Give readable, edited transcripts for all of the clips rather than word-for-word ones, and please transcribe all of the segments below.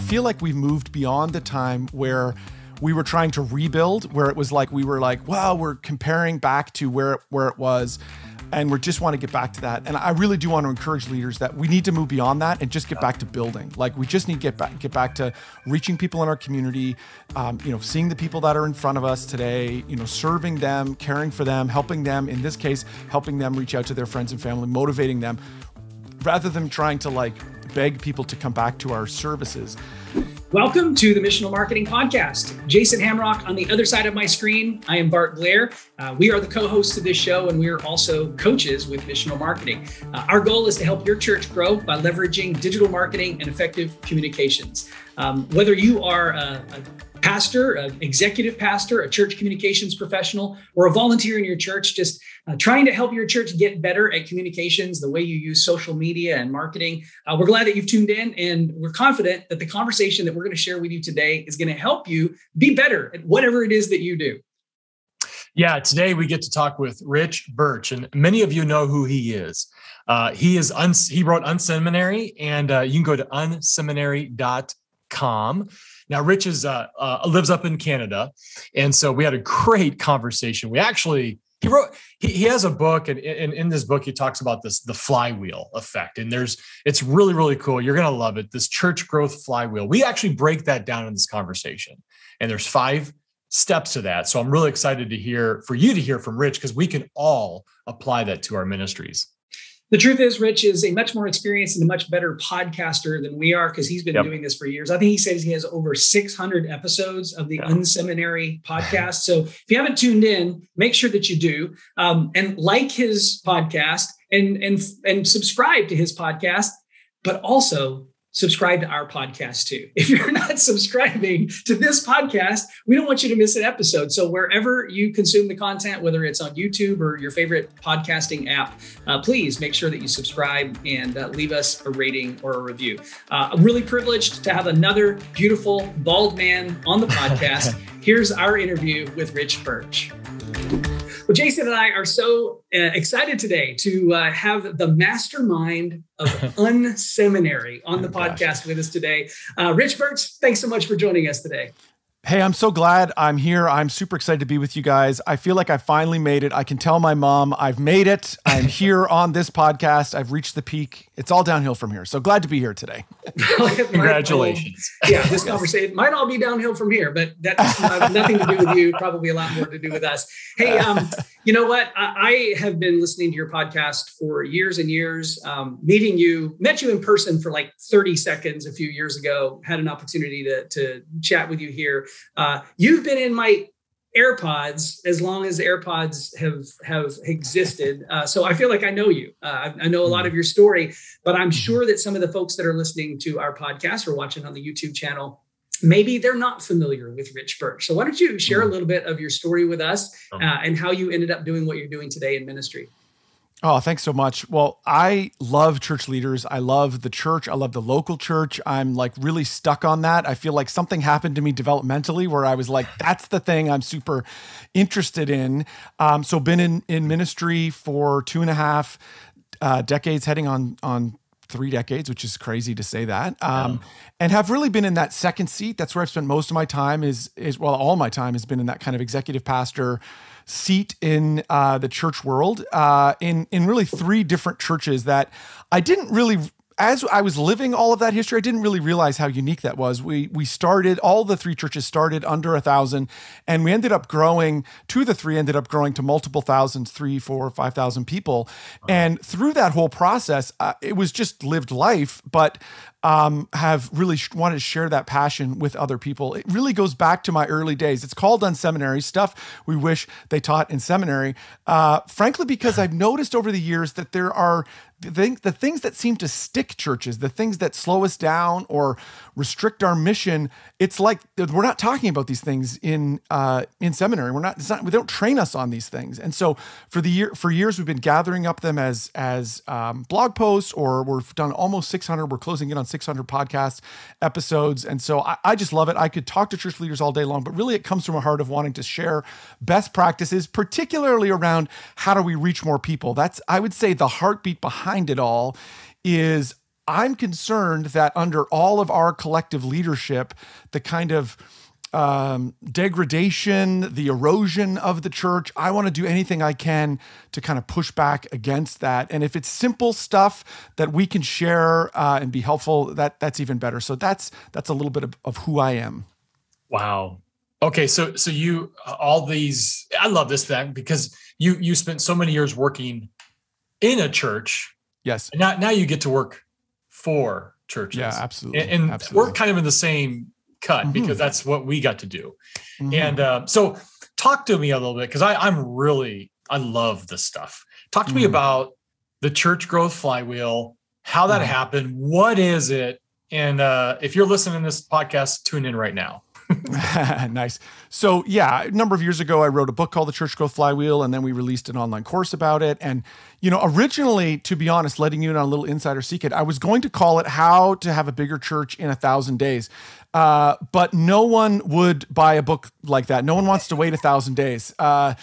feel like we've moved beyond the time where we were trying to rebuild, where it was like, we were like, wow, we're comparing back to where it was. And we just want to get back to that. And I really do want to encourage leaders that we need to move beyond that and just get back to building. Like, we just need to get back to reaching people in our community, seeing the people that are in front of us today, serving them, caring for them, helping them, in this case, helping them reach out to their friends and family, motivating them, rather than trying to beg people to come back to our services. Welcome to the Missional Marketing Podcast. Jason Hamrock on the other side of my screen. I am Bart Blair. We are the co-hosts of this show, and we are also coaches with Missional Marketing. Our goal is to help your church grow by leveraging digital marketing and effective communications. Whether you are a pastor, an executive pastor, a church communications professional, or a volunteer in your church, just trying to help your church get better at communications, the way you use social media and marketing. We're glad that you've tuned in, and we're confident that the conversation that we're going to share with you today is going to help you be better at whatever it is that you do. Yeah, today we get to talk with Rich Birch, and many of you know who he is. He wrote Unseminary, and you can go to unseminary.com. Now, Rich lives up in Canada, and so we had a great conversation. He has a book, and in this book, he talks about the flywheel effect. And it's really, really cool. You're going to love it. This church growth flywheel. We actually break that down in this conversation. And there's 5 steps to that. So I'm really excited for you to hear from Rich, because we can all apply that to our ministries. The truth is, Rich is a much more experienced and a much better podcaster than we are, because he's been doing this for years. I think he says he has over 600 episodes of the Unseminary podcast. So if you haven't tuned in, make sure that you do, and like his podcast and subscribe to his podcast, but also subscribe to our podcast too. If you're not subscribing to this podcast, we don't want you to miss an episode. So wherever you consume the content, whether it's on YouTube or your favorite podcasting app, please make sure that you subscribe and leave us a rating or a review. I'm really privileged to have another beautiful bald man on the podcast. Here's our interview with Rich Birch. Well, Jason and I are so excited today to have the mastermind of Unseminary on the podcast with us today. Rich Birch, thanks so much for joining us today. Hey, I'm so glad I'm here. I'm super excited to be with you guys. I feel like I finally made it. I can tell my mom I've made it. I'm here on this podcast. I've reached the peak. It's all downhill from here. So glad to be here today. Congratulations. This conversation might all be downhill from here, but that has nothing to do with you. Probably a lot more to do with us. Hey, you know what? I have been listening to your podcast for years and years. Met you in person for like 30 seconds a few years ago. Had an opportunity to chat with you here. You've been in my AirPods as long as AirPods have existed. So I feel like I know you. I know a lot of your story, but I'm sure that some of the folks that are listening to our podcast or watching on the YouTube channel, maybe they're not familiar with Rich Birch. So why don't you share a little bit of your story with us and how you ended up doing what you're doing today in ministry? Oh, thanks so much. Well, I love church leaders. I love the church. I love the local church. I'm really stuck on that. I feel like something happened to me developmentally where I was like, that's the thing I'm super interested in. So been in ministry for 2.5 decades, heading on 3 decades, which is crazy to say that. And have really been in that second seat. That's where I've spent most of my time all my time has been in that kind of executive pastor seat in the church world, in really 3 different churches that I didn't really, as I was living all of that history, I didn't really realize how unique that was. We started, all the 3 churches started under 1,000, and we ended up growing, 2 of the 3 ended up growing to multiple thousands, 3, 4, 5,000 people. And through that whole process, it was just lived life, but have really wanted to share that passion with other people. It really goes back to my early days. It's called Unseminary, stuff we wish they taught in seminary. Frankly, because I've noticed over the years that there are the things that seem to stick churches, the things that slow us down or restrict our mission. It's like we're not talking about these things in seminary. We don't train us on these things. And so for years we've been gathering up them as blog posts, or we've done almost 600. We're closing in on 600 podcast episodes. And so I just love it. I could talk to church leaders all day long, but really it comes from a heart of wanting to share best practices, particularly around how do we reach more people. That's, I would say, the heartbeat behind it all is I'm concerned that under all of our collective leadership, the kind of degradation, the erosion of the church, I want to do anything I can to kind of push back against that. And if it's simple stuff that we can share and be helpful, that's even better. So that's a little bit of who I am. Wow. Okay. So you, all these, I love this thing because you spent so many years working in a church. Yes. And now you get to work for churches. Yeah, absolutely. And absolutely. we're kind of in the same cut because that's what we got to do. And so talk to me a little bit, because I love this stuff. Talk to me about the church growth flywheel, how that happened, what is it? And if you're listening to this podcast, tune in right now. Nice. So yeah, a number of years ago, I wrote a book called The Church Growth Flywheel, and then we released an online course about it. And, originally, to be honest, letting you in on a little insider secret, I was going to call it How to Have a Bigger Church in 1,000 Days. But no one would buy a book like that. No one wants to wait 1,000 days. But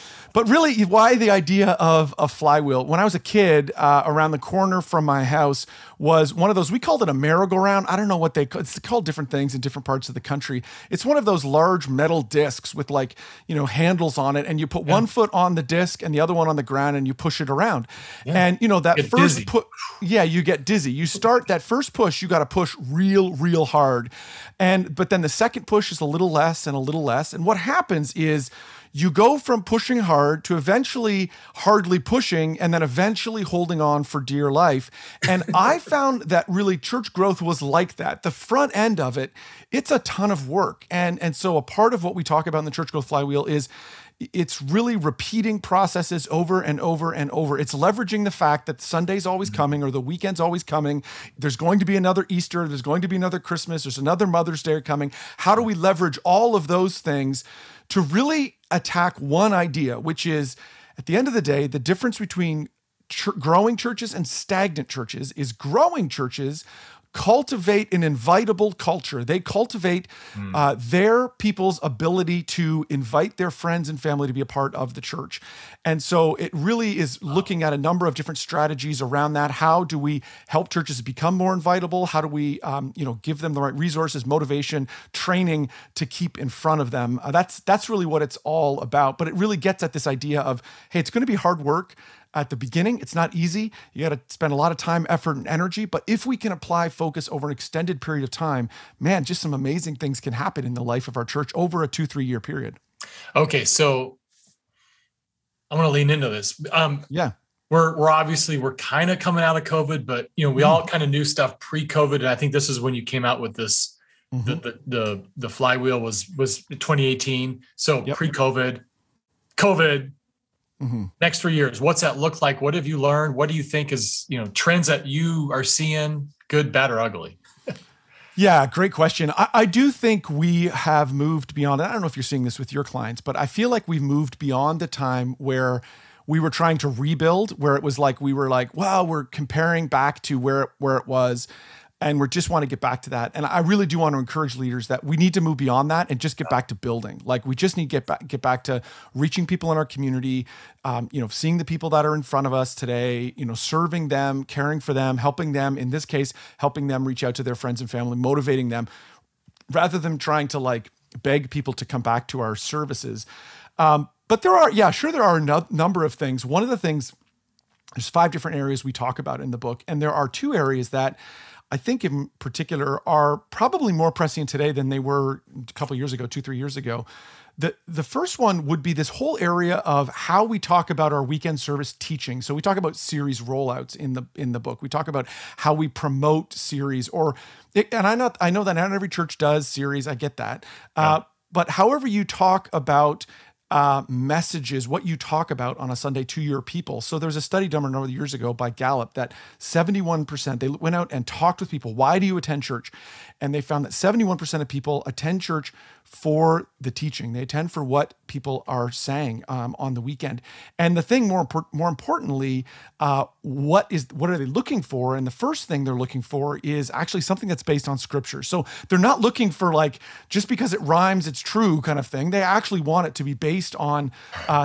really, why the idea of a flywheel? When I was a kid, around the corner from my house was one of those, we called it a merry-go-round. I don't know what it's called different things in different parts of the country. It's one of those large metal discs with handles on it. And you put one foot on the disc and the other one on the ground and you push it around. Yeah. And that get first push, you get dizzy. You start that first push, you got to push real hard. But then the second push is a little less and a little less. And what happens is you go from pushing hard to eventually hardly pushing and then eventually holding on for dear life. And I found that really church growth was like that. The front end of it, it's a ton of work. And so a part of what we talk about in the church growth flywheel is it's really repeating processes over and over and over. It's leveraging the fact that Sunday's always coming or the weekend's always coming. There's going to be another Easter. There's going to be another Christmas. There's another Mother's Day coming. How do we leverage all of those things to really attack one idea, which is, at the end of the day, the difference between growing churches and stagnant churches is growing churches cultivate an invitable culture. They cultivate their people's ability to invite their friends and family to be a part of the church. And so it really is looking at a number of different strategies around that. How do we help churches become more invitable? How do we, give them the right resources, motivation, training to keep in front of them? That's really what it's all about. But it really gets at this idea of, hey, it's going to be hard work. At the beginning, it's not easy. You got to spend a lot of time, effort, and energy. But if we can apply focus over an extended period of time, man, just some amazing things can happen in the life of our church over a 2-3 year period. Okay, so I want to lean into this. We're obviously kind of coming out of COVID, but we all kind of knew stuff pre-COVID, and I think this is when you came out with this. The flywheel was 2018. So pre-COVID, COVID. Next 3 years, what's that look like? What have you learned? What do you think is, trends that you are seeing, good, bad, or ugly? Yeah, great question. I do think we have moved beyond it. I don't know if you're seeing this with your clients, but I feel like we've moved beyond the time where we were trying to rebuild, where it was like, we were like, wow, we're comparing back to where it was. And we just want to get back to that. And I really do want to encourage leaders that we need to move beyond that and just get back to building. Like, we just need to get back to reaching people in our community, seeing the people that are in front of us today, serving them, caring for them, helping them, in this case, helping them reach out to their friends and family, motivating them, rather than trying to beg people to come back to our services. But there are a number of things. One of the things, there's 5 different areas we talk about in the book. And there are 2 areas that I think in particular are probably more pressing today than they were a couple of years ago, 2-3 years ago. The first one would be this whole area of how we talk about our weekend service teaching. So we talk about series rollouts in the book. We talk about how we promote series, and I know that not every church does series. I get that, but however you talk about messages, what you talk about on a Sunday to your people. So there's a study done a number of years ago by Gallup that 71%, they went out and talked with people. Why do you attend church? And they found that 71% of people attend church for the teaching. They attend for what people are saying on the weekend. And the thing more importantly, what are they looking for? And the first thing they're looking for is actually something that's based on scripture. So they're not looking for just because it rhymes, it's true kind of thing. They actually want it to be based on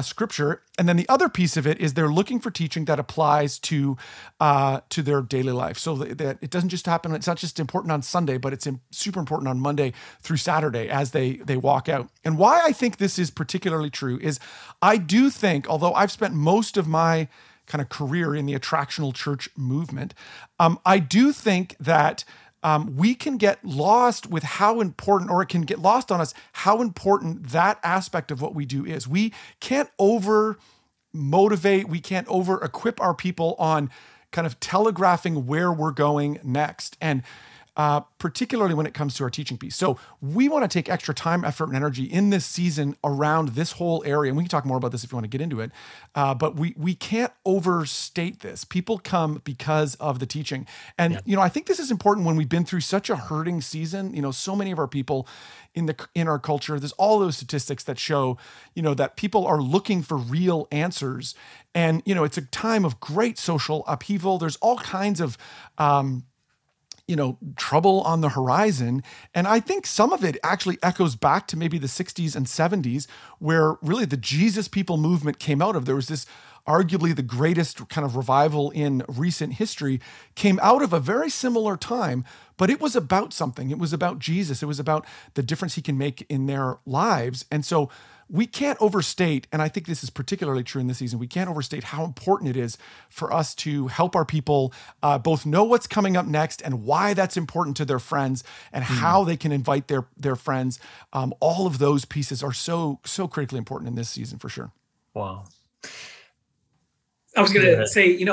scripture. And then the other piece of it is they're looking for teaching that applies to their daily life. So that it doesn't just happen. It's not just important on Sunday, but it's super important on Monday through Saturday as they walk out. And why I think this is particularly true is I do think, although I've spent most of my kind of career in the attractional church movement, I do think that we can get lost with how important, or it can get lost on us, how important that aspect of what we do is. We can't over-motivate, we can't over-equip our people on kind of telegraphing where we're going next. And particularly when it comes to our teaching piece. So we want to take extra time, effort, and energy in this season around this whole area. And we can talk more about this if you want to get into it. But we can't overstate this. People come because of the teaching. And, I think this is important when we've been through such a hurting season. So many of our people in our culture, there's all those statistics that show, that people are looking for real answers. And, it's a time of great social upheaval. There's all kinds of, trouble on the horizon. And I think some of it actually echoes back to maybe the 60s and 70s, where really the Jesus People movement came out of. There was this arguably the greatest kind of revival in recent history, came out of a very similar time, but it was about something. It was about Jesus. It was about the difference he can make in their lives. And so we can't overstate, and I think this is particularly true in this season, we can't overstate how important it is for us to help our people both know what's coming up next and why that's important to their friends and how they can invite their friends. All of those pieces are so critically important in this season for sure. Wow. I was going to say,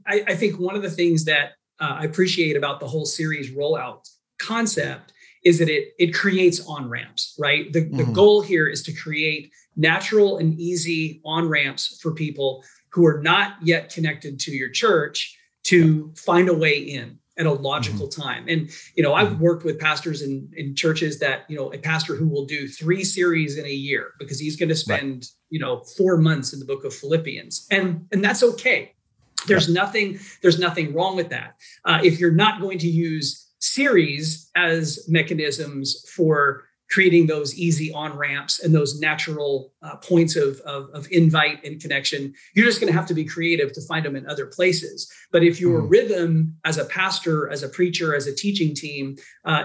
I think one of the things that I appreciate about the whole series rollout concept is that it creates on-ramps, right? The goal here is to create natural and easy on-ramps for people who are not yet connected to your church to find a way in at a logical time. And, I've worked with pastors in churches that, a pastor who will do 3 series in a year because he's going to spend, 4 months in the book of Philippians. And that's okay. There's nothing wrong with that. If you're not going to use series as mechanisms for creating those easy on-ramps and those natural points of invite and connection, you're just going to have to be creative to find them in other places. But if your rhythm as a pastor, as a preacher, as a teaching team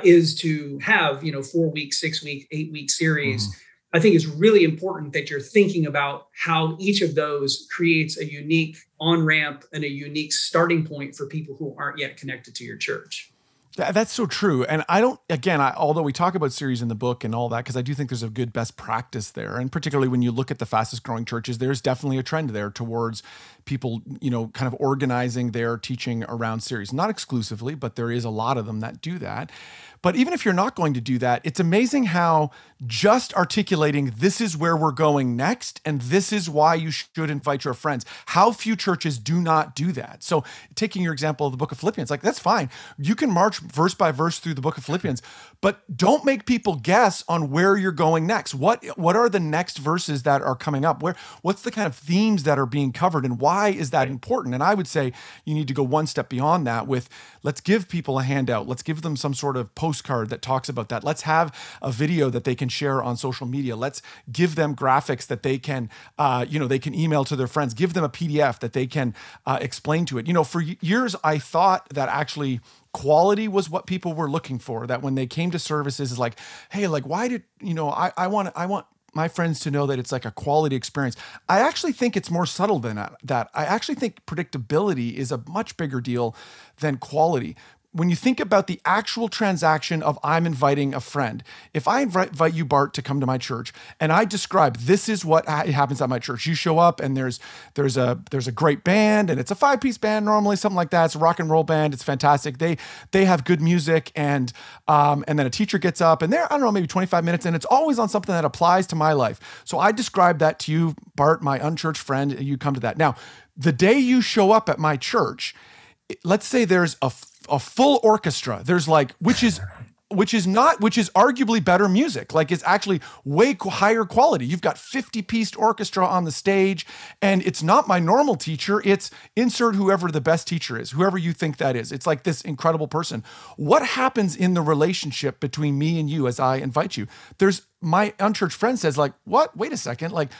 is to have, 4-week, 6-week, 8-week series, I think it's really important that you're thinking about how each of those creates a unique on-ramp and a unique starting point for people who aren't yet connected to your church. That's so true. And although we talk about series in the book and all that, because I do think there's a good best practice there. And particularly when you look at the fastest growing churches, there's definitely a trend there towards people, kind of organizing their teaching around series. Not exclusively, but there is a lot of them that do that. But even if you're not going to do that, it's amazing how just articulating this is where we're going next and this is why you should invite your friends. How few churches do not do that. So taking your example of the book of Philippians, that's fine. You can march verse by verse through the book of Philippians, but don't make people guess on where you're going next. What are the next verses that are coming up? What's the kind of themes that are being covered and why is that important? And I would say you need to go one step beyond that with let's give people a handout. Let's give them some sort of postcard that talks about that. Let's have a video that they can share on social media. Let's give them graphics that they can, they can email to their friends. Give them a PDF that they can explain to it. For years, I thought that actually quality was what people were looking for. That when they came to services, is like, hey, why did I want my friends to know that it's like a quality experience. I actually think it's more subtle than that. I actually think predictability is a much bigger deal than quality. When you think about the actual transaction of I'm inviting a friend, if I invite you, Bart, to come to my church and I describe this is what happens at my church. You show up and there's a great band and it's a 5-piece band normally, something like that. It's a rock and roll band. It's fantastic. They have good music and then a teacher gets up and they're, maybe 25 minutes and it's always on something that applies to my life. So I describe that to you, Bart, my unchurched friend, and you come to that. Now, the day you show up at my church, let's say there's a full orchestra. There's which is arguably better music. It's actually way higher quality. You've got 50-piece orchestra on the stage and it's not my normal teacher. It's insert whoever the best teacher is, whoever you think that is. It's like this incredible person. What happens in the relationship between me and you as I invite you? There's my unchurched friend says like, what? Wait a second. Like,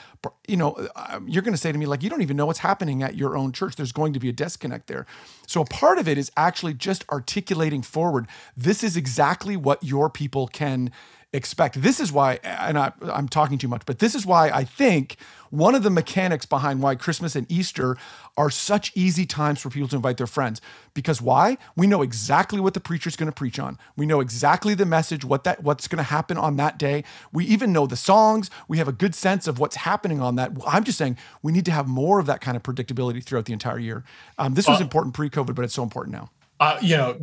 you're going to say to me, like, you don't even know what's happening at your own church. There's going to be a disconnect there. So a part of it is actually just articulating forward. This is exactly what your people can expect. This is why, and I'm talking too much, but this is why I think one of the mechanics behind why Christmas and Easter are such easy times for people to invite their friends. Because why? We know exactly what the preacher's going to preach on. We know exactly the message, what's going to happen on that day. We even know the songs. We have a good sense of what's happening on that. I'm just saying we need to have more of that kind of predictability throughout the entire year. This was important pre-COVID, but it's so important now.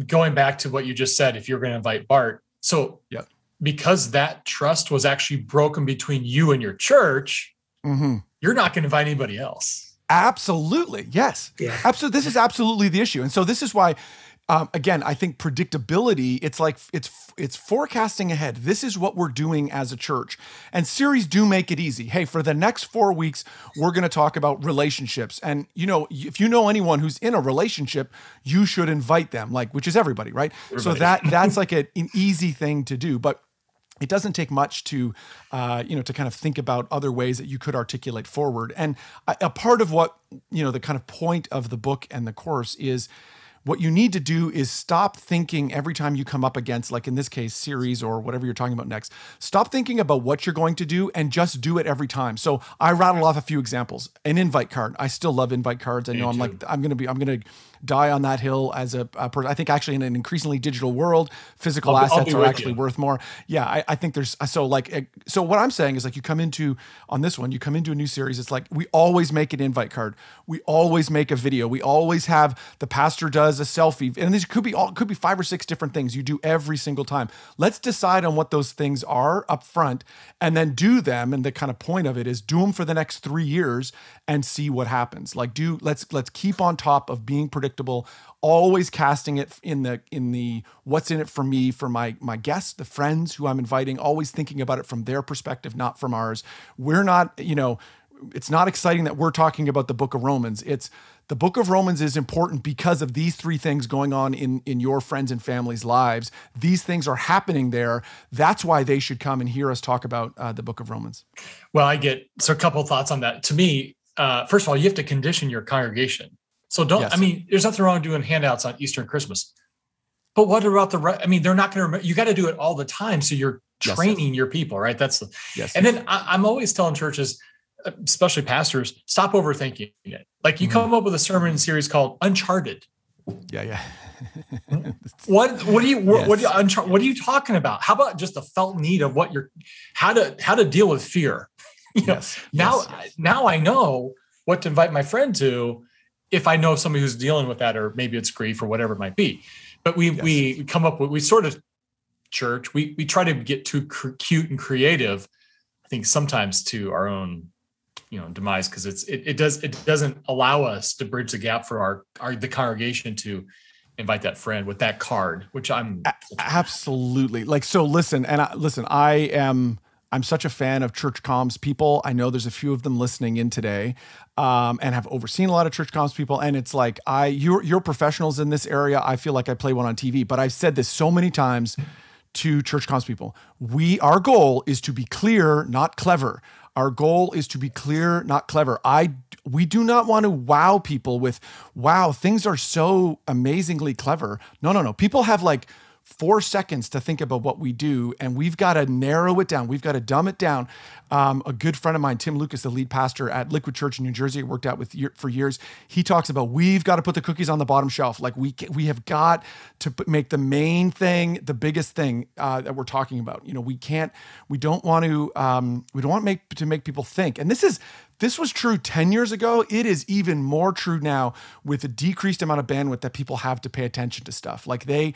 Going back to what you just said, if you're going to invite Bart, so yeah. Because that trust was actually broken between you and your church, you're not going to invite anybody else. Absolutely. Yes. Yeah. Absolutely. This is absolutely the issue. And so this is why, again, I think predictability, it's like, it's forecasting ahead. This is what we're doing as a church. And series do make it easy. Hey, for the next 4 weeks, we're going to talk about relationships. And, if you know anyone who's in a relationship, you should invite them, which is everybody, right? Everybody. So that's like an easy thing to do. But it doesn't take much to kind of think about other ways that you could articulate forward. And a part of what, the kind of point of the book and the course is what you need to do is stop thinking every time you come up against, like in this case, series or whatever you're talking about next, stop thinking about what you're going to do and just do it every time. So I rattle off a few examples. An invite card. I still love invite cards. I know I'm going to die on that hill as a person. I think actually in an increasingly digital world, physical assets are actually worth more. Yeah, I think there's, so what I'm saying is you come into a new series, it's like we always make an invite card. We always make a video. We always have the pastor does a selfie. And these could be 5 or 6 different things you do every single time. Let's decide on what those things are up front and then do them. And the kind of point of it is do them for the next 3 years and see what happens. Let's keep on top of being predictable, always casting it in the what's in it for me, for my guests, the friends who I'm inviting, always thinking about it from their perspective, not from ours. We're not, it's not exciting that we're talking about the book of Romans. It's the book of Romans is important because of these 3 things going on in your friends and family's lives. These things are happening there. That's why they should come and hear us talk about the book of Romans. Well, a couple of thoughts on that. To me, first of all, you have to condition your congregation. So there's nothing wrong doing handouts on Easter and Christmas. But what about they're not going to remember. You got to do it all the time. So you're training your people, right? And then I'm always telling churches, especially pastors, stop overthinking it. You come up with a sermon series called Uncharted. Yeah. What are you talking about? How about just the felt need of how to deal with fear? Now I know what to invite my friend to if I know somebody who's dealing with that, or maybe it's grief or whatever it might be. But we come up with, we sort of church, we try to get too cute and creative, I think sometimes to our own demise, because it doesn't allow us to bridge the gap for the congregation to invite that friend with that card, which I'm absolutely I'm such a fan of church comms people. I know there's a few of them listening in today, and have overseen a lot of church comms people. And it's like, you're professionals in this area. I feel like I play one on TV, but I've said this so many times to church comms people. Our goal is to be clear, not clever. Our goal is to be clear, not clever. We do not want to wow people with, wow, things are so amazingly clever. No. People have 4 seconds to think about what we do, and we've got to narrow it down. We've got to dumb it down. A good friend of mine, Tim Lucas, the lead pastor at Liquid Church in New Jersey, worked out with for years. He talks about we've got to put the cookies on the bottom shelf. We have got to make the main thing the biggest thing that we're talking about. We don't want to make people think. And this was true 10 years ago. It is even more true now with the decreased amount of bandwidth that people have to pay attention to stuff. They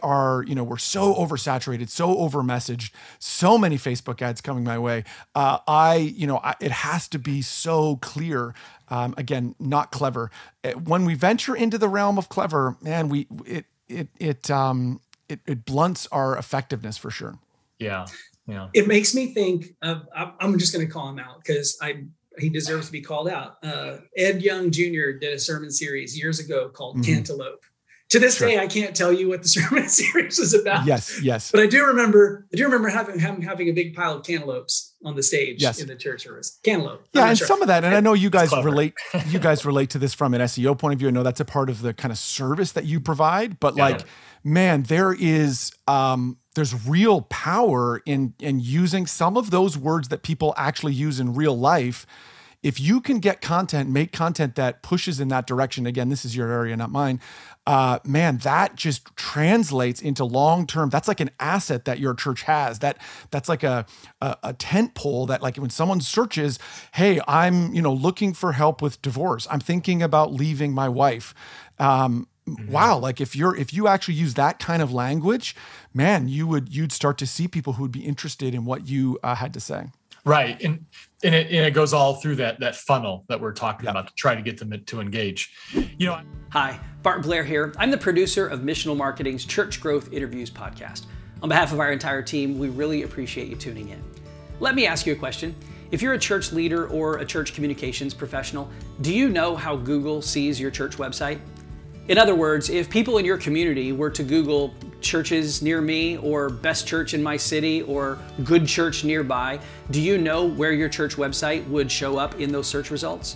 are, we're so oversaturated, so over-messaged, so many Facebook ads coming my way. It has to be so clear. Again, not clever. When we venture into the realm of clever, man, it blunts our effectiveness for sure. Yeah. It makes me think of, I'm just going to call him out because he deserves to be called out. Ed Young Jr. did a sermon series years ago called Cantaloupe. To this day, I can't tell you what the sermon series was about. Yes. But I do remember having a big pile of cantaloupes on the stage in the church service. Cantaloupe. Yeah, and some of that, and I know you guys relate. You guys relate to this from an SEO point of view. I know that's a part of the kind of service that you provide. But like, man, there's real power in using some of those words that people actually use in real life. If you can make content that pushes in that direction, again, this is your area, not mine, man, that just translates into long-term. That's like an asset that your church has. That's like a tent pole that, like, when someone searches, hey, I'm, looking for help with divorce. I'm thinking about leaving my wife. Wow. Like if you actually use that kind of language, man, you'd start to see people who would be interested in what you had to say. Right. And it goes all through that funnel that we're talking about to try to get them to engage. Hi, Bart Blair here. I'm the producer of Missional Marketing's Church Growth Interviews podcast. On behalf of our entire team, we really appreciate you tuning in. Let me ask you a question. If you're a church leader or a church communications professional, do you know how Google sees your church website? In other words, if people in your community were to Google churches near me or best church in my city or good church nearby, do you know where your church website would show up in those search results?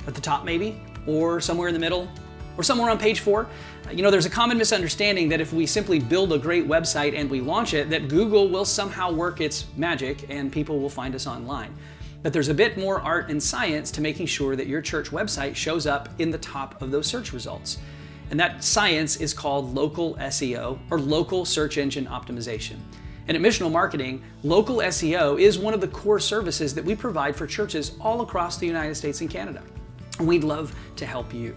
At the top maybe, or somewhere in the middle, or somewhere on page 4? There's a common misunderstanding that if we simply build a great website and we launch it, that Google will somehow work its magic and people will find us online. But there's a bit more art and science to making sure that your church website shows up in the top of those search results. And that science is called local SEO, or local search engine optimization. And at Missional Marketing, local SEO is one of the core services that we provide for churches all across the United States and Canada. And we'd love to help you.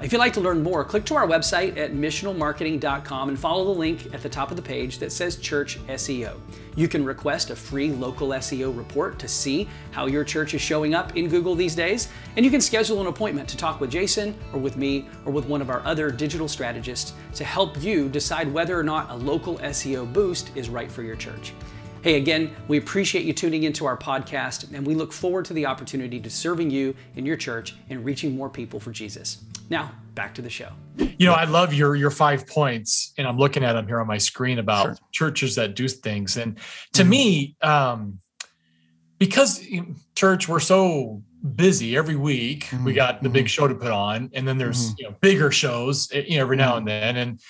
If you'd like to learn more, click to our website at missionalmarketing.com and follow the link at the top of the page that says Church SEO. You can request a free local SEO report to see how your church is showing up in Google these days, and you can schedule an appointment to talk with Jason or with me or with one of our other digital strategists to help you decide whether or not a local SEO boost is right for your church. Hey, again, we appreciate you tuning into our podcast, and we look forward to the opportunity to serving you in your church and reaching more people for Jesus. Now, back to the show. I love your 5 points, and I'm looking at them here on my screen about churches that do things. And to me, because church, we're so busy every week, we got the big show to put on, and then there's bigger shows every now and then. And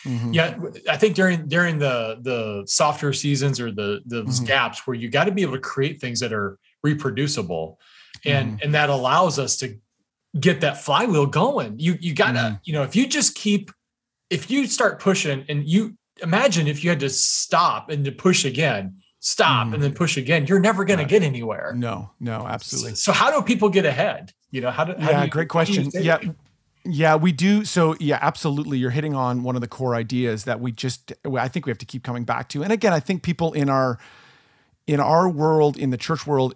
I think during the softer seasons or those gaps where you got to be able to create things that are reproducible, and that allows us to get that flywheel going. You gotta, if you start pushing, and you imagine if you had to stop and to push again, and then push again, you're never going to get anywhere. No, absolutely. So how do people get ahead? Great question. Yeah, we do. So yeah, absolutely. You're hitting on one of the core ideas that I think we have to keep coming back to. And again, I think people in our world, in the church world,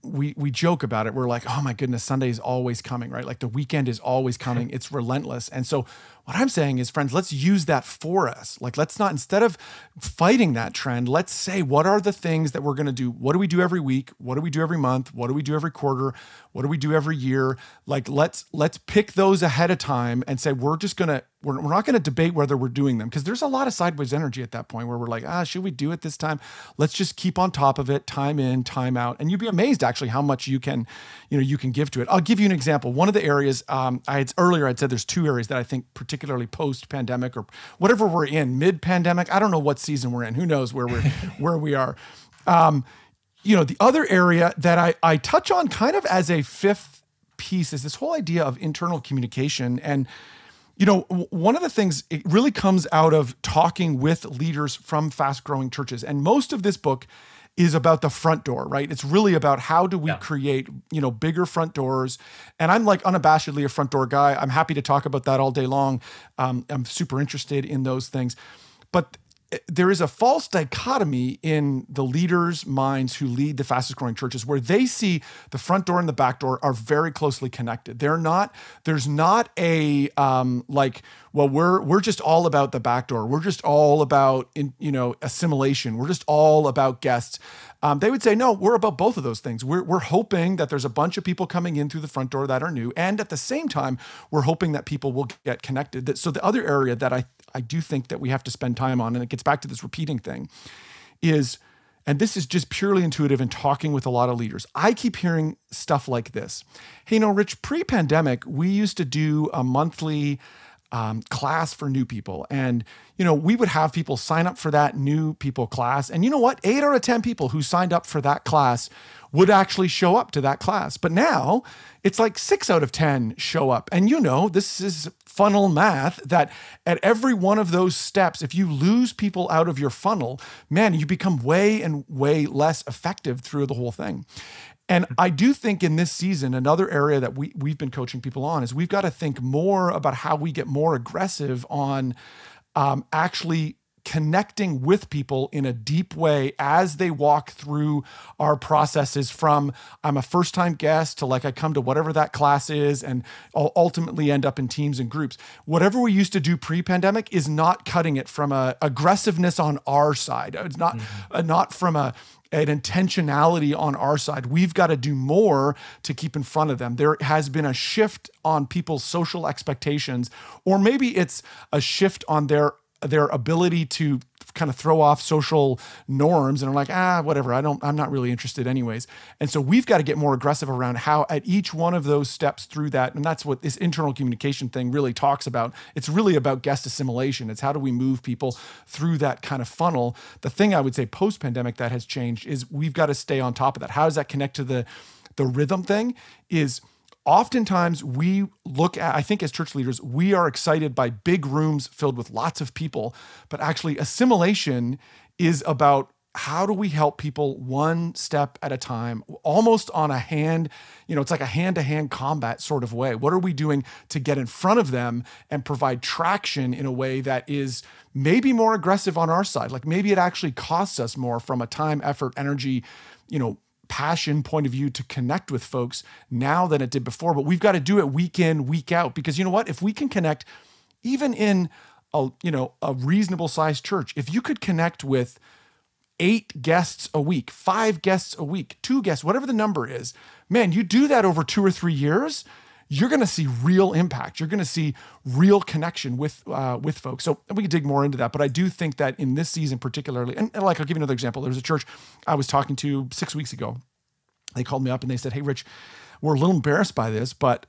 we joke about it. We're like, oh my goodness, Sunday is always coming, right? Like the weekend is always coming. It's relentless. And so what I'm saying is, friends, let's use that for us. Like, let's not, instead of fighting that trend, let's say, what are the things that we're going to do? What do we do every week? What do we do every month? What do we do every quarter? What do we do every year? Like, let's pick those ahead of time and say, we're not going to debate whether we're doing them, because there's a lot of sideways energy at that point where we're like, should we do it this time? Let's just keep on top of it, time in, time out. And you'd be amazed actually how much you can give to it. I'll give you an example. One of the areas, I'd said there's 2 areas that I think particularly post-pandemic or whatever we're in, mid-pandemic, I don't know what season we're in. Who knows where we are. The other area that I touch on kind of as a 5th piece is this whole idea of internal communication. And one of the things, it really comes out of talking with leaders from fast-growing churches. And most of this book is about the front door, right? It's really about how do we create, bigger front doors. And I'm like unabashedly a front door guy. I'm happy to talk about that all day long. I'm super interested in those things. But there is a false dichotomy in the leaders' minds who lead the fastest growing churches, where they see the front door and the back door are very closely connected. There's not a we're just all about the back door. We're just all about assimilation. We're just all about guests. they would say, no, we're about both of those things. We're hoping that there's a bunch of people coming in through the front door that are new. And at the same time, we're hoping that people will get connected. So the other area that I do think that we have to spend time on, and it gets back to this repeating thing, is, and this is just purely intuitive in talking with a lot of leaders, I keep hearing stuff like this. Hey, Rich, pre-pandemic, we used to do a monthly class for new people. And, we would have people sign up for that new people class. And you know what? 8 out of 10 people who signed up for that class would actually show up to that class. But now it's like 6 out of 10 show up. And this is funnel math, that at every one of those steps, if you lose people out of your funnel, man, you become way and way less effective through the whole thing. And I do think in this season, another area that we've been coaching people on is we've got to think more about how we get more aggressive on actually connecting with people in a deep way as they walk through our processes, from I'm a first-time guest to like I come to whatever that class is, and I'll ultimately end up in teams and groups. Whatever we used to do pre-pandemic is not cutting it from a aggressiveness on our side. It's not not from an intentionality on our side. We've got to do more to keep in front of them. There has been a shift on people's social expectations, or maybe it's a shift on their ability to kind of throw off social norms, and are like, whatever, I'm not really interested anyways. And so we've got to get more aggressive around how at each one of those steps through that, and that's what this internal communication thing really talks about. It's really about guest assimilation. It's how do we move people through that kind of funnel. The thing I would say post-pandemic that has changed is we've got to stay on top of that. How does that connect to the rhythm thing? Is oftentimes we look at, I think as church leaders, we are excited by big rooms filled with lots of people, but actually assimilation is about how do we help people one step at a time, almost on a hand, it's like a hand-to-hand combat sort of way. What are we doing to get in front of them and provide traction in a way that is maybe more aggressive on our side? Like maybe it actually costs us more from a time, effort, energy, passion point of view to connect with folks now than it did before. But we've got to do it week in, week out, because you know what? If we can connect even in a reasonable sized church, if you could connect with 8 guests a week, 5 guests a week, 2 guests, whatever the number is, man, you do that over 2 or 3 years, you're going to see real impact. You're going to see real connection with folks. So we can dig more into that. But I do think that in this season particularly, and like I'll give you another example. There was a church I was talking to 6 weeks ago. They called me up and they said, hey, Rich, we're a little embarrassed by this, but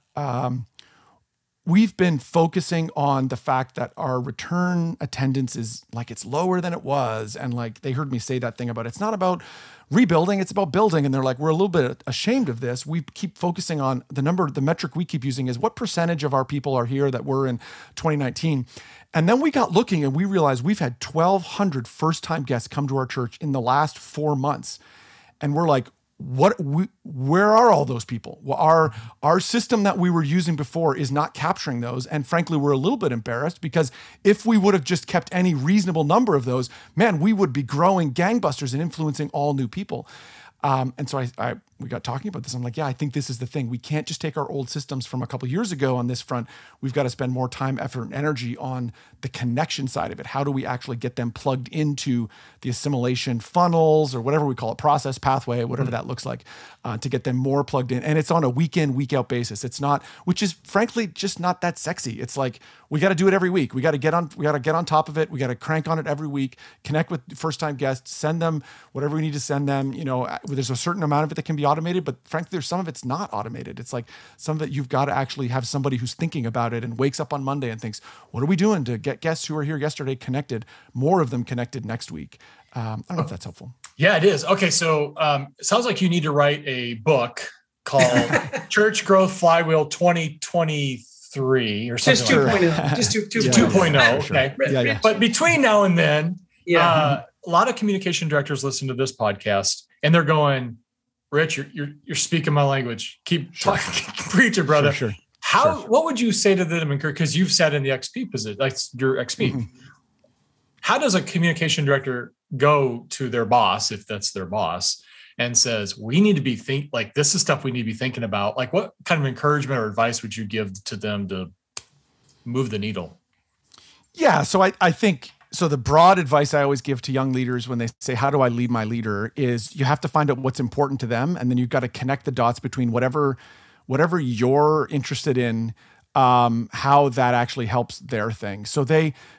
we've been focusing on the fact that our return attendance is like it's lower than it was. And like they heard me say that thing about it's not about rebuilding, it's about building. And they're like, we're a little bit ashamed of this. We keep focusing on the metric we keep using is what percentage of our people are here that were in 2019. And then we got looking and we realized we've had 1,200 first-time guests come to our church in the last 4 months. And we're like, where are all those people? Well, our system that we were using before is not capturing those. And frankly, we're a little bit embarrassed because if we would have just kept any reasonable number of those, man, we would be growing gangbusters and influencing all new people. And so we got talking about this. I'm like, yeah, I think this is the thing. We can't just take our old systems from a couple of years ago on this front. We've got to spend more time, effort, and energy on the connection side of it. How do we actually get them plugged into the assimilation funnels or whatever we call it, process, pathway, whatever that looks like, to get them more plugged in. And it's on a week in, week out basis. It's not, which is frankly just not that sexy. It's like, we got to do it every week. We got to get on top of it. We got to crank on it every week, connect with first-time guests, send them whatever we need to send them. There's a certain amount of it that can be automated, but frankly, there's some of it's not automated. It's like some of it you've got to actually have somebody who's thinking about it and wakes up on Monday and thinks, what are we doing to get guests who were here yesterday connected, more of them connected next week? I don't know if that's helpful. Yeah, it is. Okay, so it sounds like you need to write a book called Church Growth Flywheel 2023 or something. Just 2.0. Just 2.0. 2.0. Okay. Yeah. But between now and then, a lot of communication directors listen to this podcast and they're going, Rich, you're speaking my language. Keep talking, preach it, brother. Sure. What would you say to them? Because you've sat in the XP position, like your XP. Mm-hmm. How does a communication director go to their boss, if that's their boss, and says, we need to be this is stuff we need to be thinking about? Like, what kind of encouragement or advice would you give to them to move the needle? Yeah. So I think So the broad advice I always give to young leaders when they say, how do I lead my leader, is you have to find out what's important to them. And then you've got to connect the dots between whatever you're interested in, how that actually helps their thing. So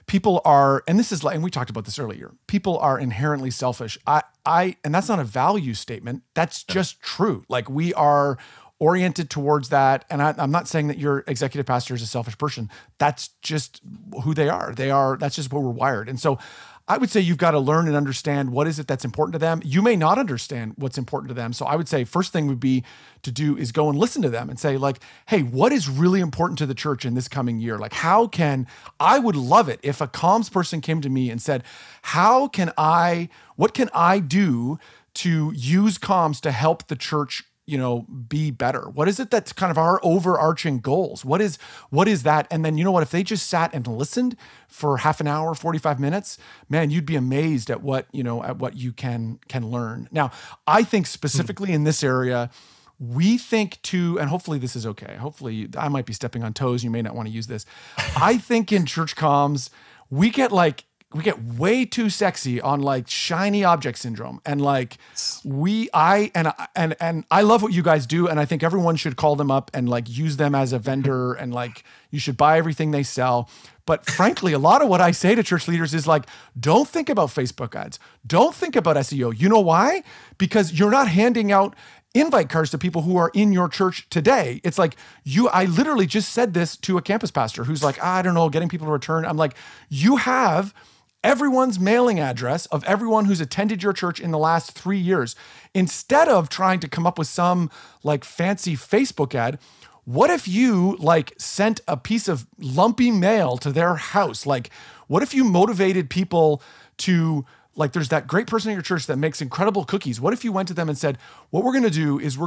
people are, and this is like, and we talked about this earlier, people are inherently selfish. And that's not a value statement. That's just true. Like, we are oriented towards that. And I'm not saying that your executive pastor is a selfish person. That's just who they are. That's just what we're wired. And so I would say you've got to learn and understand what is it that's important to them. You may not understand what's important to them. So I would say first thing would be to do is go and listen to them and say, like, hey, what is really important to the church in this coming year? Like, I would love it if a comms person came to me and said, what can I do to use comms to help the church be better? What is it that's kind of our overarching goals? What is that? And then, you know what, if they just sat and listened for half an hour, 45 minutes, man, you'd be amazed at what you can learn. Now, I think specifically in this area, we think and hopefully this is okay. Hopefully I might be stepping on toes. You may not want to use this. I think in church comms, we get way too sexy on like shiny object syndrome. And like I love what you guys do. And I think everyone should call them up and like use them as a vendor, and like you should buy everything they sell. But frankly, a lot of what I say to church leaders is like, don't think about Facebook ads. Don't think about SEO. You know why? Because you're not handing out invite cards to people who are in your church today. It's like I literally just said this to a campus pastor who's like, I don't know, getting people to return. I'm like, you have everyone's mailing address of everyone who's attended your church in the last 3 years. Instead of trying to come up with some like fancy Facebook ad, what if you like sent a piece of lumpy mail to their house? Like, what if you motivated people to, like, there's that great person in your church that makes incredible cookies. What if you went to them and said, what we're going to do is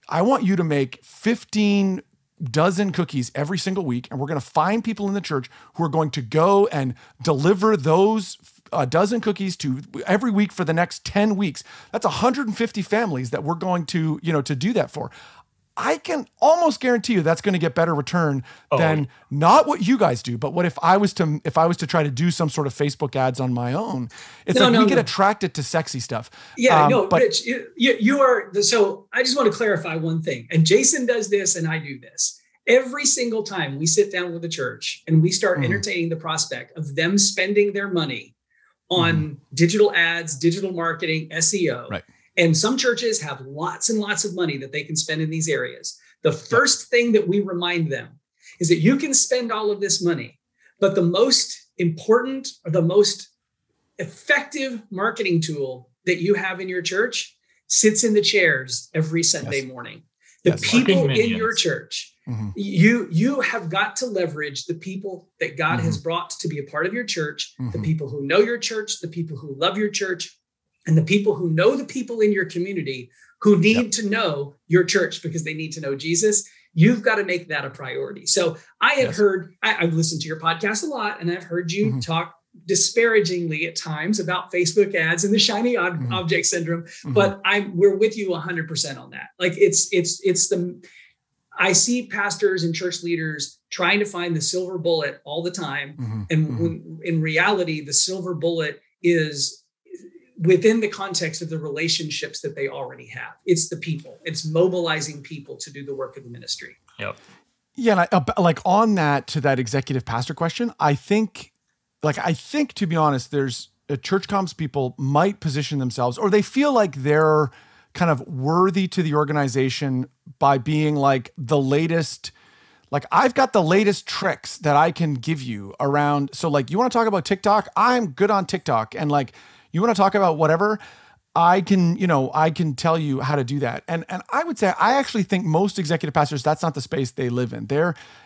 I want you to make 15 dozen cookies every single week, and we're going to find people in the church who are going to go and deliver those dozen cookies to every week for the next 10 weeks. That's 150 families that we're going to, to do that for. I can almost guarantee you that's going to get better return than not what you guys do, but what if I was to try to do some sort of Facebook ads on my own? It's we get attracted to sexy stuff. Yeah, but Rich, you are. So I just want to clarify one thing. And Jason does this, and I do this. Every single time we sit down with the church and we start entertaining the prospect of them spending their money on digital ads, digital marketing, SEO. Right. And some churches have lots and lots of money that they can spend in these areas. The first thing that we remind them is that you can spend all of this money, but the most important or the most effective marketing tool that you have in your church sits in the chairs every Sunday morning. The people in your church, you have got to leverage the people that God has brought to be a part of your church, the people who know your church, the people who love your church, and the people who know the people in your community who need to know your church because they need to know Jesus. You've got to make that a priority. So I have heard, I've listened to your podcast a lot, and I've heard you talk disparagingly at times about Facebook ads and the shiny object syndrome, but we're with you 100% on that. Like I see pastors and church leaders trying to find the silver bullet all the time. And when, in reality, the silver bullet is within the context of the relationships that they already have. It's the people. It's mobilizing people to do the work of the ministry. Yep. Yeah. And like on that, to that executive pastor question, I think, to be honest, there's church comms people might position themselves, or they feel like they're kind of worthy to the organization by being like the latest, like I've got the latest tricks that I can give you around. So like, you want to talk about TikTok? I'm good on TikTok. And like, you want to talk about whatever, I can tell you how to do that. And I would say, I actually think most executive pastors, that's not the space they live in.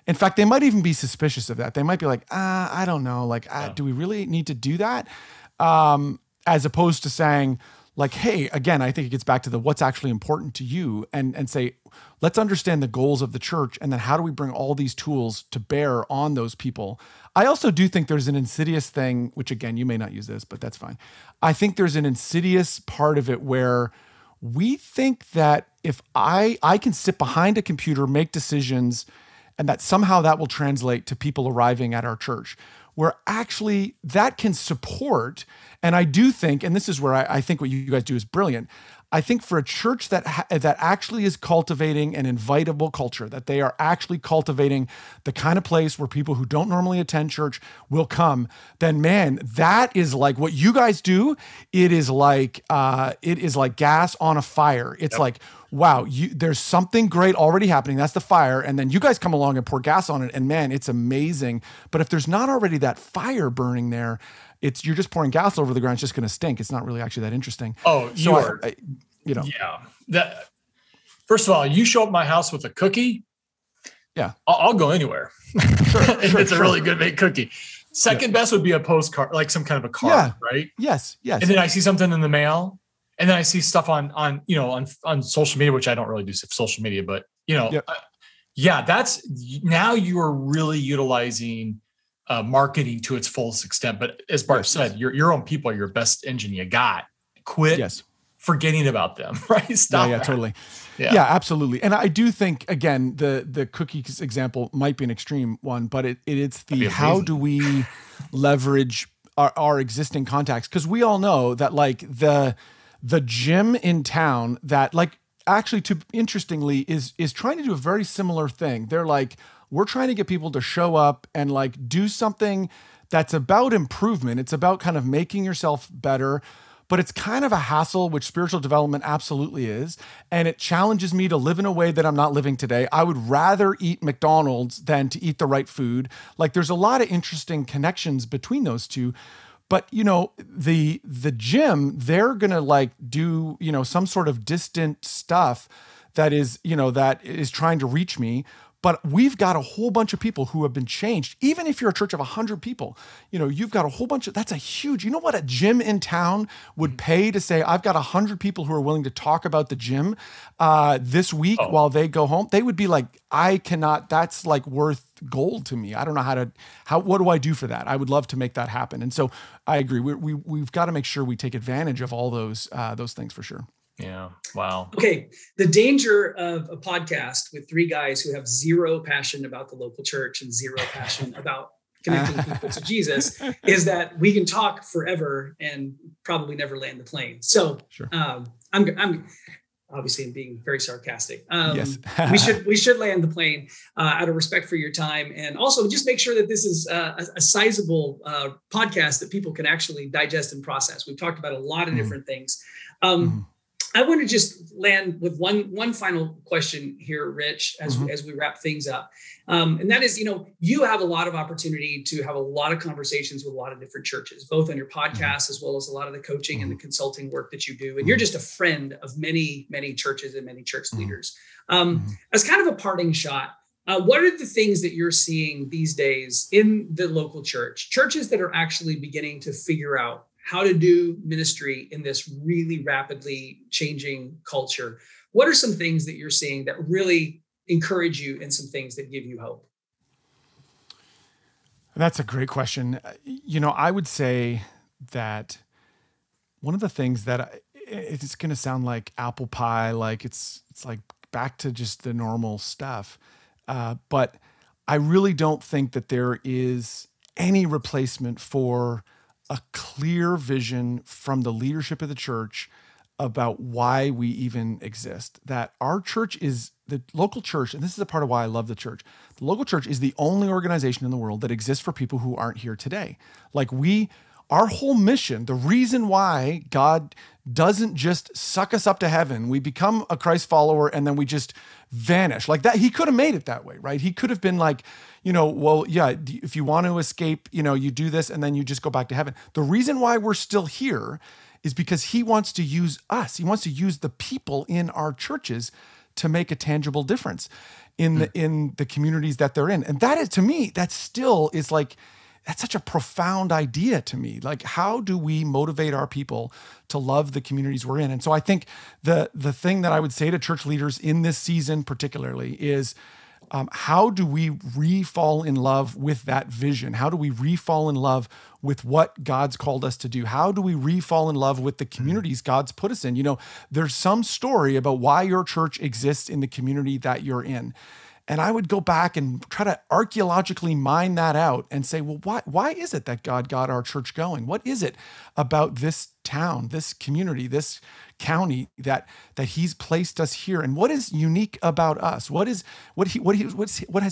In fact, they might even be suspicious of that. They might be like, I don't know. Like, do we really need to do that? As opposed to saying like, hey, again, I think it gets back to what's actually important to you, and say, let's understand the goals of the church. And then how do we bring all these tools to bear on those people? I also do think there's an insidious thing, which again, you may not use this, but that's fine. I think there's an insidious part of it where we think that if I can sit behind a computer, make decisions, and that somehow that will translate to people arriving at our church. where actually that can support. And I do think, and this is where I think what you guys do is brilliant. I think for a church that actually is cultivating an invitable culture, that they are actually cultivating the kind of place where people who don't normally attend church will come, then man, that is like what you guys do. It is like gas on a fire. It's like, wow, there's something great already happening. That's the fire. And then you guys come along and pour gas on it. And man, it's amazing. But if there's not already that fire burning there, you're just pouring gas over the ground. It's just going to stink. It's not really actually that interesting. Oh, Yeah. First of all, you show up at my house with a cookie. Yeah. I'll go anywhere. It's a really good baked cookie. Second best would be a postcard, like some kind of a card, right? Yes. And then I see something in the mail, and then I see stuff on social media, which I don't really do social media, but that's now you are really utilizing marketing to its fullest extent. But as Bart said, your own people are your best engine you got. Quit forgetting about them, right? Stop. Yeah, totally. Yeah, absolutely. And I do think, again, the cookies example might be an extreme one, but it's the how do we leverage our existing contacts? Because we all know that like the gym in town that like actually interestingly is trying to do a very similar thing. They're like, we're trying to get people to show up and like do something that's about improvement. It's about kind of making yourself better, but it's kind of a hassle, which spiritual development absolutely is. And it challenges me to live in a way that I'm not living today. I would rather eat McDonald's than to eat the right food. Like there's a lot of interesting connections between those two. But, the gym, they're going to like do, some sort of distant stuff that is trying to reach me. But we've got a whole bunch of people who have been changed. Even if you're a church of 100 people, you've got a whole bunch that's a huge, what a gym in town would pay to say, I've got 100 people who are willing to talk about the gym this week while they go home. They would be like, that's like worth gold to me. I don't know what do I do for that? I would love to make that happen. And so I agree. We've got to make sure we take advantage of all those things for sure. Yeah. Wow. Okay. The danger of a podcast with three guys who have zero passion about the local church and zero passion about connecting people to Jesus is that we can talk forever and probably never land the plane. So I'm obviously being very sarcastic. Yes. we should land the plane out of respect for your time. And also just make sure that this is a sizable podcast that people can actually digest and process. We've talked about a lot of different things. I want to just land with one final question here, Rich, as we wrap things up. And that is, you have a lot of opportunity to have a lot of conversations with a lot of different churches, both on your podcast, as well as a lot of the coaching and the consulting work that you do. And you're just a friend of many, many churches and many church leaders. As kind of a parting shot, what are the things that you're seeing these days in the local churches that are actually beginning to figure out how to do ministry in this really rapidly changing culture? What are some things that you're seeing that really encourage you and some things that give you hope? That's a great question. I would say that one of the things that it's going to sound like apple pie, like it's like back to just the normal stuff. But I really don't think that there is any replacement for a clear vision from the leadership of the church about why we even exist. That our church is the local church, and this is a part of why I love the church. The local church is the only organization in the world that exists for people who aren't here today. Like our whole mission, the reason why God doesn't just suck us up to heaven, we become a Christ follower and then we just vanish like that. He could have made it that way, right? He could have been like, if you want to escape, you do this and then you just go back to heaven. The reason why we're still here is because he wants to use us. He wants to use the people in our churches to make a tangible difference in the communities that they're in. And that is, to me, that still is like, that's such a profound idea to me. Like, how do we motivate our people to love the communities we're in? And so I think the thing that I would say to church leaders in this season particularly is, how do we re-fall in love with that vision? How do we re-fall in love with what God's called us to do? How do we re-fall in love with the communities God's put us in? There's some story about why your church exists in the community that you're in. And I would go back and try to archaeologically mine that out and say, well, why is it that God got our church going? What is it about this town, this community, this county that he's placed us here? And what is unique about us? What has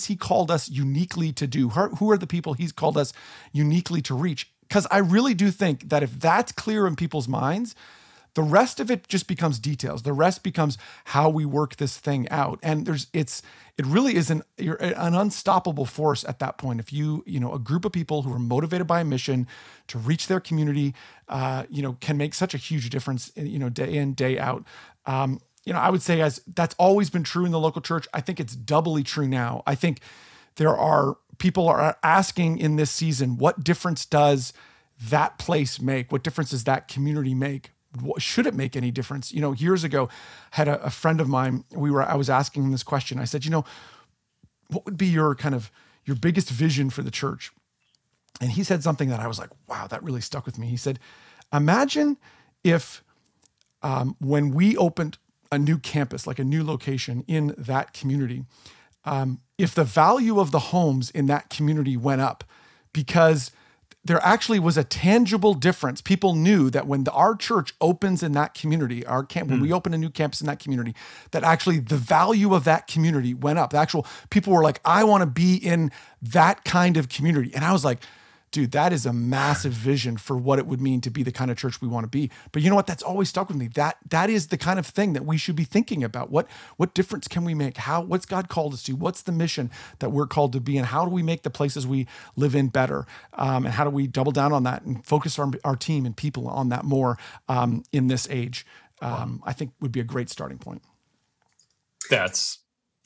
he called us uniquely to do? Who are the people he's called us uniquely to reach? Because I really do think that if that's clear in people's minds, the rest of it just becomes details. The rest becomes how we work this thing out. And it really is you're an unstoppable force at that point. If a group of people who are motivated by a mission to reach their community, can make such a huge difference, day in, day out. I would say that's always been true in the local church. I think it's doubly true now. I think people are asking in this season, what difference does that place make? What difference does that community make? Should it make any difference? Years ago, I had a friend of mine, I was asking him this question. I said, what would be your biggest vision for the church? And he said something that I was like, wow, that really stuck with me. He said, imagine if when we opened a new campus, like a new location in that community, if the value of the homes in that community went up because there actually was a tangible difference. People knew that when our church opens in that community, when we open a new campus in that community, that actually the value of that community went up. The actual people were like, I want to be in that kind of community. And I was like, dude, that is a massive vision for what it would mean to be the kind of church we want to be. But you know what? That's always stuck with me. That is the kind of thing that we should be thinking about. What difference can we make? What's God called us to? What's the mission that we're called to be? And how do we make the places we live in better? And how do we double down on that and focus our team and people on that more in this age? I think would be a great starting point.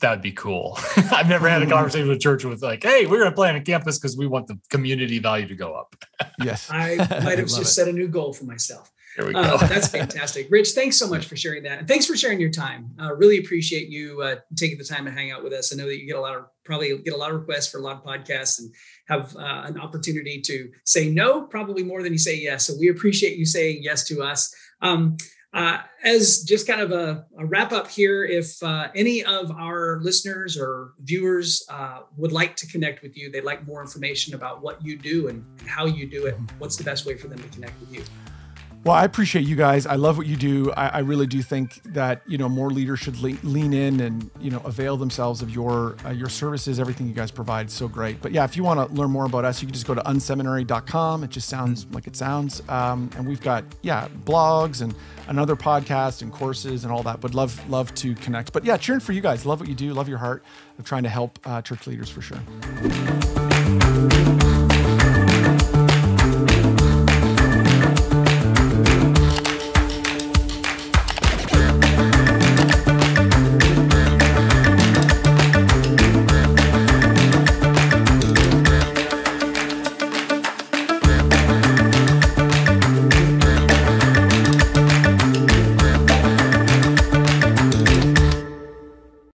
That'd be cool. I've never had a conversation with a church with like, hey, we're going to plan a campus because we want the community value to go up. Yes. I might have just set a new goal for myself. There we go. That's fantastic. Rich, thanks so much for sharing that. And thanks for sharing your time. Really appreciate you taking the time to hang out with us. I know that you probably get a lot of requests for a lot of podcasts and have an opportunity to say no, probably more than you say yes. So we appreciate you saying yes to us. As just kind of a wrap up here, if any of our listeners or viewers would like to connect with you, they'd like more information about what you do and how you do it, what's the best way for them to connect with you? Well, I appreciate you guys. I love what you do. I really do think that, more leaders should lean in and, avail themselves of your services. Everything you guys provide is so great. But yeah, if you want to learn more about us, you can just go to unseminary.com. It just sounds like it sounds. And we've got, blogs and another podcast and courses and all that. But love to connect. But yeah, cheering for you guys. Love what you do. Love your heart of trying to help church leaders for sure.